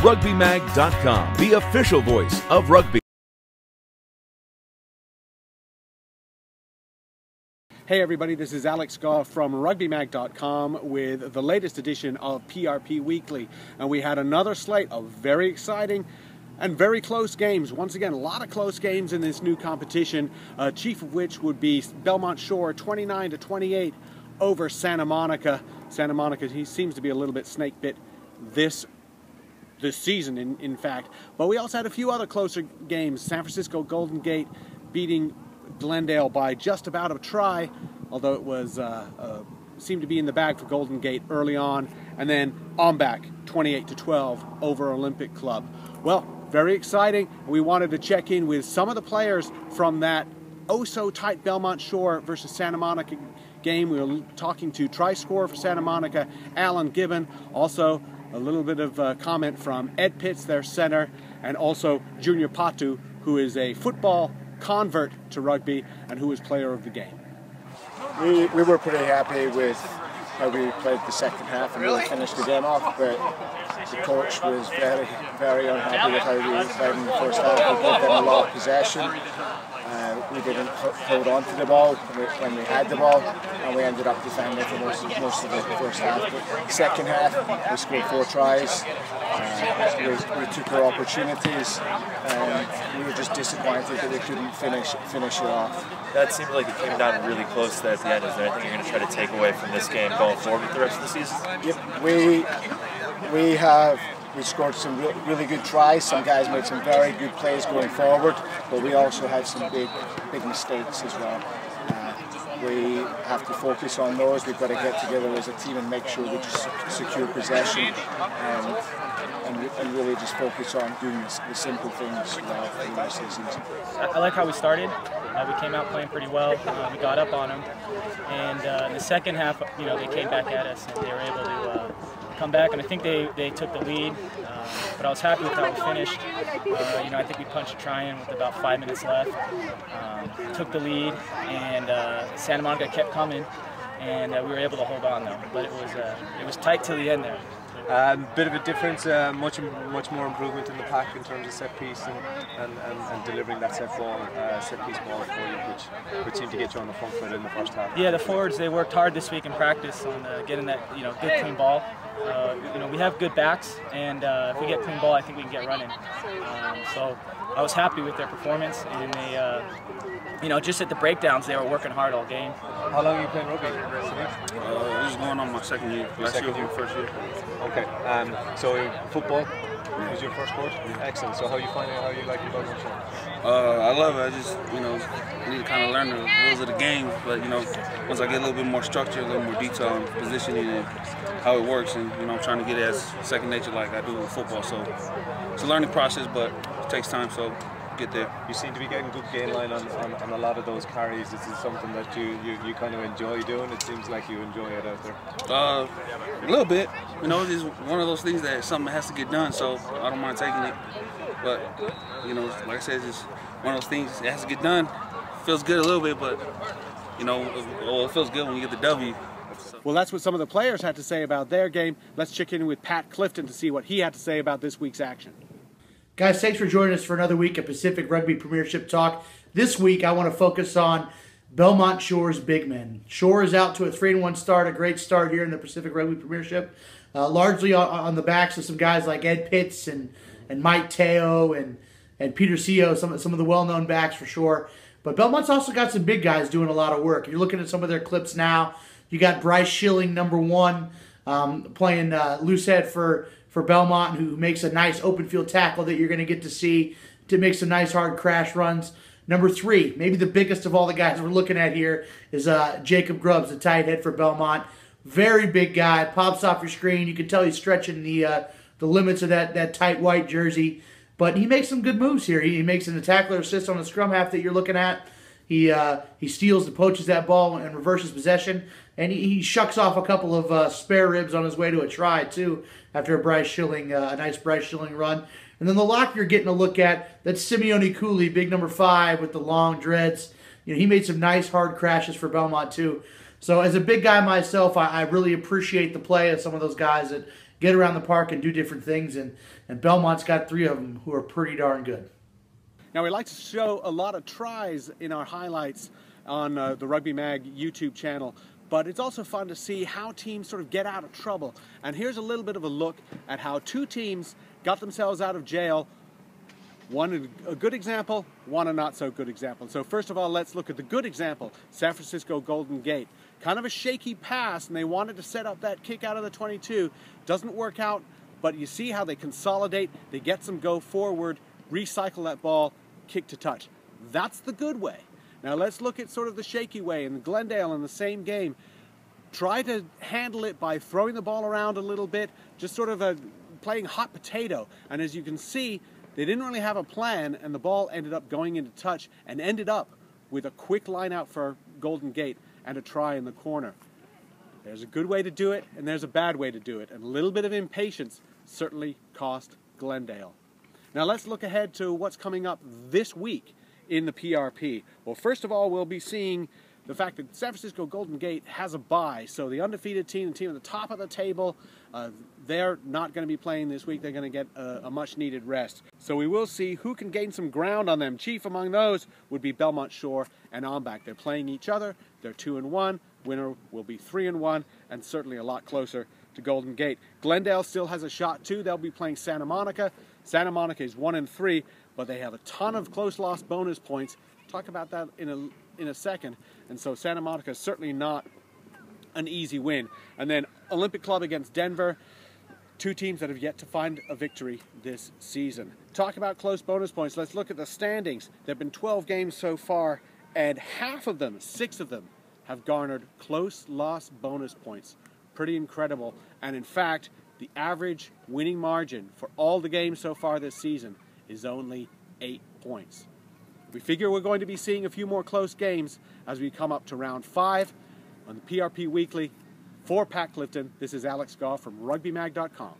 RUGBYMag.com, the official voice of rugby. Hey everybody, this is Alex Goff from RUGBYMag.com with the latest edition of PRP Weekly. And we had another slate of very exciting and very close games. Once again, a lot of close games in this new competition, chief of which would be Belmont Shore 29-28 over Santa Monica. Santa Monica, he seems to be a little bit snake bit this season, in fact. But we also had a few other closer games. San Francisco Golden Gate beating Glendale by just about a try, although it was seemed to be in the bag for Golden Gate early on, and then Ombak 28-12 over Olympic Club. Well, very exciting. We wanted to check in with some of the players from that oh-so-tight Belmont Shore versus Santa Monica game. We were talking to try scorer for Santa Monica, Alan Gibbon, also a little bit of comment from Ed Pitts, their center, and also Junior Patu, who is a football convert to rugby and who was player of the game. We were pretty happy with how we played the second half and really finished the game off, but the coach was very, very unhappy with how we played in the first half. We gave them a lot of possession. We didn't hold on to the ball when we had the ball, and we ended up defending for most of the first half. But the second half, we scored 4 tries. We took our opportunities, and we were just disappointed that we couldn't finish it off. That seemed like it came down really close at the end. Is there anything you're going to try to take away from this game going forward with the rest of the season? Yep, we scored some really good tries. Some guys made some very good plays going forward, but we also had some big mistakes as well. We have to focus on those. We've got to get together as a team and make sure we just secure possession and really just focus on doing the simple things for the rest of the season. I like how we started. We came out playing pretty well. We got up on them, and in the second half, they came back at us and they were able to come back, and I think they took the lead. But I was happy with how we finished. I think we punched a try in with about 5 minutes left. Took the lead, and Santa Monica kept coming, and we were able to hold on though. But it was tight till the end there. Bit of a difference, much more improvement in the pack in terms of set piece and delivering that set piece ball for you, which seemed to get you on the front foot in the first half. Yeah, the forwards, they worked hard this week in practice on getting that good clean ball. We have good backs, and if we get clean ball, I think we can get running. So I was happy with their performance, and they, just at the breakdowns, they were working hard all game. How long are you playing rugby? This is going on my second year. First year. Okay. So football was your first sport? Yeah. Excellent. So how you find it? How you like it about it? I love it. I just need to kind of learn the rules of the game. But once I get a little bit more structure, a little more detail and positioning and how it works, and I'm trying to get it as second nature like I do with football. So it's a learning process, but it takes time. So get there. You seem to be getting good gain line on a lot of those carries. This is something that you kind of enjoy doing. It seems like you enjoy it out there. A little bit. It's one of those things that something has to get done, so I don't mind taking it. But like I said, it's just one of those things. It has to get done. Feels good a little bit, but it feels good when you get the W. Well, that's what some of the players had to say about their game. Let's check in with Pat Clifton to see what he had to say about this week's action. Guys, thanks for joining us for another week of Pacific Rugby Premiership Talk. This week, I want to focus on Belmont Shore's big men. Shore is out to a 3-1 start, a great start here in the Pacific Rugby Premiership, largely on the backs of some guys like Ed Pitts and Mike Teo and Peter Seo, some of the well-known backs for Shore. But Belmont's also got some big guys doing a lot of work. You're looking at some of their clips now. You got Bryce Schilling, number 1, playing loose head for Belmont, who makes a nice open field tackle that you're going to get to see to make some nice hard crash runs. Number 3, maybe the biggest of all the guys we're looking at here, is Jacob Grubbs, the tight head for Belmont. Very big guy, pops off your screen. You can tell he's stretching the limits of that tight white jersey. But he makes some good moves here. He makes an tackler assist on the scrum half that you're looking at. He steals and poaches that ball and reverses possession. And he shucks off a couple of spare ribs on his way to a try, too, after a nice Bryce Schilling run. And then the lock you're getting a look at, that's Simeone Cooley, big number 5 with the long dreads. He made some nice hard crashes for Belmont, too. So as a big guy myself, I really appreciate the play of some of those guys get around the park and do different things. And Belmont's got 3 of them who are pretty darn good. Now, we like to show a lot of tries in our highlights on the Rugby Mag YouTube channel, but it's also fun to see how teams sort of get out of trouble. And here's a little bit of a look at how 2 teams got themselves out of jail. One a good example, one a not so good example. So first of all, let's look at the good example, San Francisco Golden Gate. Kind of a shaky pass, and they wanted to set up that kick out of the 22. Doesn't work out, but you see how they consolidate, they get some go forward, recycle that ball, kick to touch. That's the good way. Now let's look at sort of the shaky way. In Glendale in the same game, try to handle it by throwing the ball around a little bit, just sort of playing hot potato. And as you can see, they didn't really have a plan, and the ball ended up going into touch and ended up with a quick line out for Golden Gate and a try in the corner. There's a good way to do it, and there's a bad way to do it. And a little bit of impatience certainly cost Glendale. Now let's look ahead to what's coming up this week in the PRP. Well, first of all, we'll be seeing the fact that San Francisco Golden Gate has a bye. So the undefeated team, the team at the top of the table, they're not going to be playing this week. They're going to get a much-needed rest. So we will see who can gain some ground on them. Chief among those would be Belmont Shore and Ombak. They're playing each other. They're 2-1. Winner will be 3-1, and certainly a lot closer to Golden Gate. Glendale still has a shot too. They'll be playing Santa Monica. Santa Monica is 1-3, but they have a ton of close loss bonus points. Talk about that in a second. And so Santa Monica is certainly not an easy win. And then Olympic Club against Denver, 2 teams that have yet to find a victory this season. Talk about close bonus points. Let's look at the standings. There have been 12 games so far, and half of them, 6 of them, have garnered close loss bonus points. Pretty incredible. And in fact, the average winning margin for all the games so far this season is only 8 points. We figure we're going to be seeing a few more close games as we come up to round 5 on the PRP Weekly. For Pat Clifton, this is Alex Goff from RugbyMag.com.